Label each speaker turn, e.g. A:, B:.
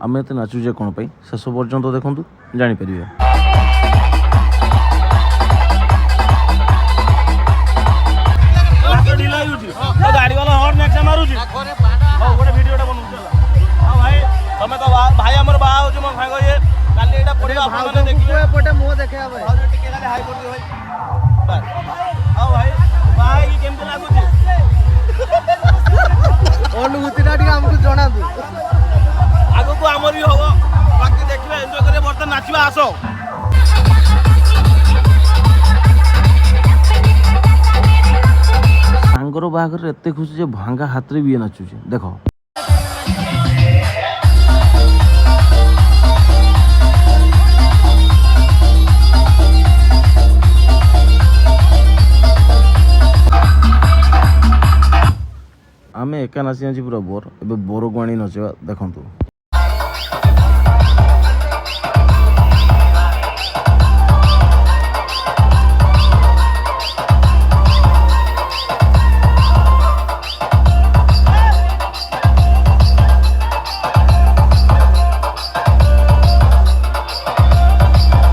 A: आम एत नाचुचे कौन पाई शेष पर्यंत देखूँ जापर।
B: गाड़ी वाला हॉर्न एक मारुची गोटे भिडियोटा बनाऊला भाई तुम तो भाई आमर बाहा हो भाग ये काली एटा पड़िबा आपण माने देखिए
C: एपटे मुंह देखा भाई
B: टिके खाली हाई कर दियो भाई आओ भाई भाई की केमते लागुची
C: अनुभूतिटा टिके हमकु जणा दु
B: आगो को आमर भी होबो बाकी देखिबा एन्जॉय करे बर्तन नाचिबा आसो।
A: सांगर बाहागर एत खुशी जे भांगा हाथ रे भी नाचुचे देख। आमे एका नाची नाची पूरा बोर एबे बोर को आनी नचवा देखंतु।